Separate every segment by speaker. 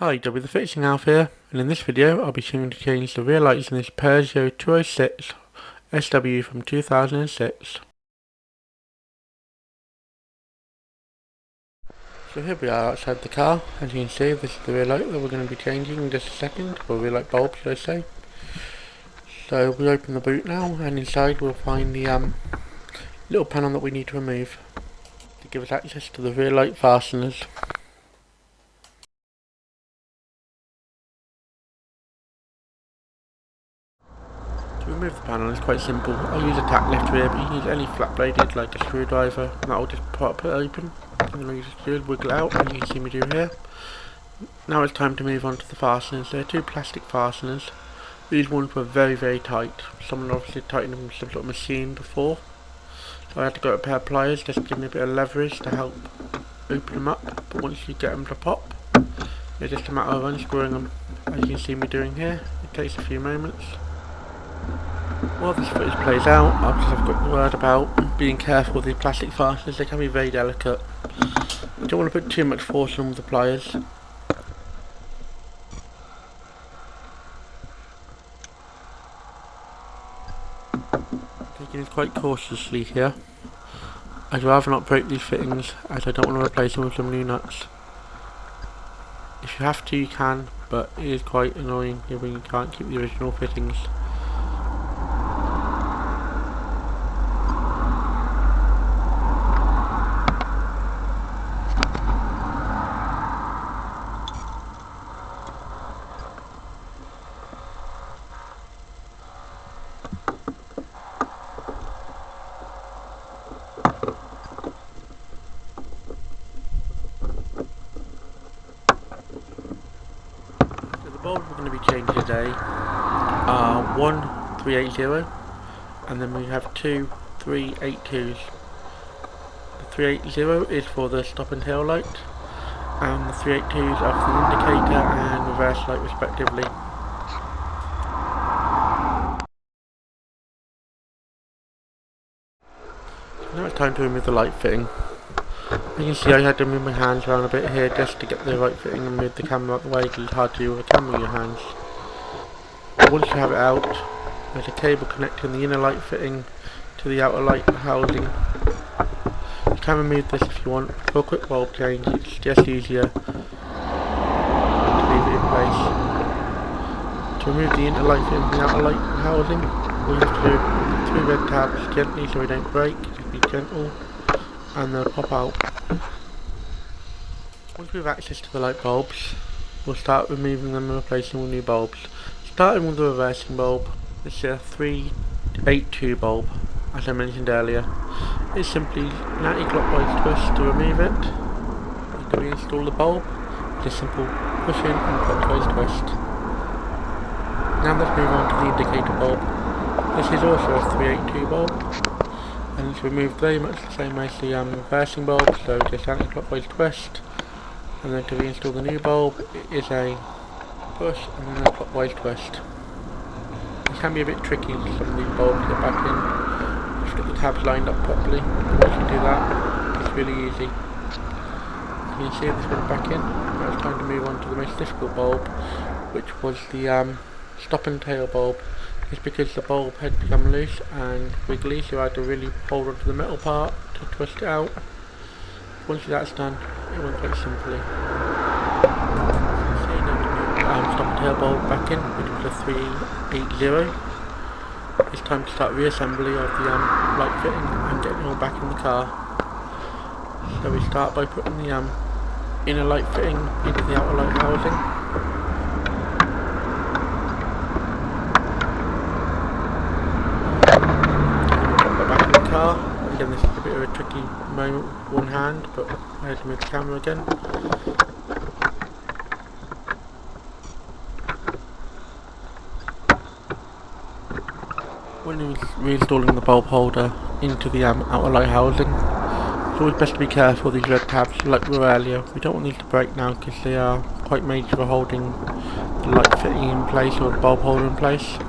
Speaker 1: Hi, Dobby the Fixing Alf here, and in this video I'll be showing you to change the rear lights in this Peugeot 206 SW from 2006. So here we are outside the car. As you can see, this is the rear light that we're going to be changing in just a second, or rear light bulb should I say. So we open the boot now, and inside we'll find the little panel that we need to remove to give us access to the rear light fasteners. To remove the panel is quite simple. I'll use a tack lift here, but you can use any flat bladed like a screwdriver, and that'll just pop it open. And then I'll use a screw, wiggle it out, as you can see me do here. Now it's time to move on to the fasteners. There are two plastic fasteners. These ones were very tight. Someone obviously tightened them with some sort of machine before. So I had to go with a pair of pliers just to give me a bit of leverage to help open them up. But once you get them to pop, it's just a matter of unscrewing them, as you can see me doing here. It takes a few moments. While this footage plays out, I've just got the word about being careful with the plastic fasteners. They can be very delicate. You don't want to put too much force on with the pliers. Taking it quite cautiously here. I'd rather not break these fittings, as I don't want to replace them with some new nuts. If you have to, you can, but it is quite annoying when you can't keep the original fittings. The bulbs we're going to be changing today are one 380 and then we have two 382s. The 380 is for the stop and tail light, and the 382s are for the indicator and reverse light respectively. Now it's time to remove the light fitting. As you can see, I had to move my hands around a bit here just to get the right fitting and move the camera out the way, because it's hard to do with a camera in your hands. Once you have it out, there's a cable connecting the inner light fitting to the outer light housing. You can remove this if you want. For a quick bulb change, it's just easier to leave it in place. To remove the inner light fitting from the outer light housing, we have to do 3 red tabs gently so we don't break. Just be gentle, and they'll pop out. Once we have access to the light bulbs, we'll start removing them and replacing with new bulbs. Starting with the reversing bulb, this is a 382 bulb, as I mentioned earlier. It's simply an anti-clockwise twist to remove it. To reinstall the bulb, just simple push in and clockwise twist. Now let's move on to the indicator bulb. This is also a 382 bulb, and it's removed very much the same way as the reversing bulb, so just anti-clockwise twist. And then to reinstall the new bulb, it is a push and then a clockwise twist. It can be a bit tricky for some of these bulbs to get back in. Just get the tabs lined up properly. Once you do that, it's really easy. You can see this went back in. Now it's time to move on to the most difficult bulb, which was the stop and tail bulb. It's because the bulb had become loose and wiggly, so I had to really hold onto the metal part to twist it out. Once that's done, it went quite simply. So now stop and tail bulb back in, which was a 380. It's time to start reassembly of the light fitting and getting it all back in the car. So we start by putting the inner light fitting into the outer light housing. Again, this is a bit of a tricky moment with one hand, but I had to move the camera again. When reinstalling the bulb holder into the outer light housing, it's always best to be careful with these red tabs like we were earlier. We don't want these to break now because they are quite major for holding the light fitting in place or the bulb holder in place.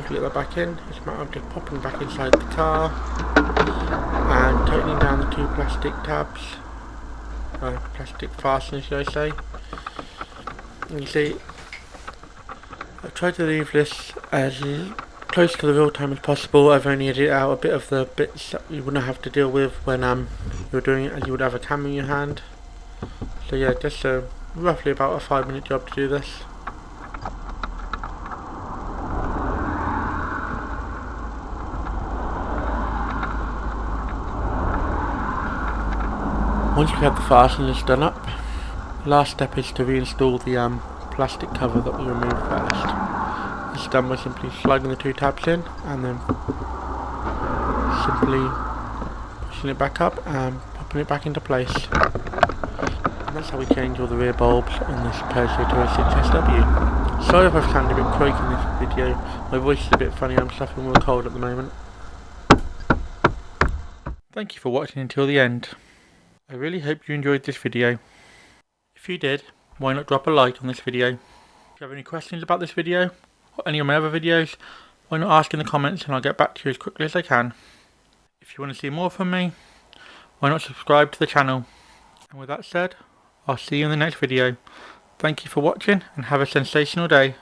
Speaker 1: to let that back in. It's a matter of just popping back inside the car and tightening down the two plastic tabs, plastic fasteners should I say. And you see, I've tried to leave this as close to the real time as possible. I've only edited out a bit of the bits that you wouldn't have to deal with when you're doing it, as you would have a camera in your hand. So yeah, just roughly about a 5-minute job to do this. Once we have the fasteners done up, the last step is to reinstall the plastic cover that we removed first. This is done by simply sliding the two tabs in and then simply pushing it back up and popping it back into place. And that's how we change all the rear bulbs on this Peugeot 206SW. Sorry if I've sounded a bit croaky in this video, my voice is a bit funny, I'm suffering with a cold at the moment. Thank you for watching until the end. I really hope you enjoyed this video. If you did, why not drop a like on this video? If you have any questions about this video, or any of my other videos, why not ask in the comments and I'll get back to you as quickly as I can. If you want to see more from me, why not subscribe to the channel? And with that said, I'll see you in the next video. Thank you for watching and have a sensational day.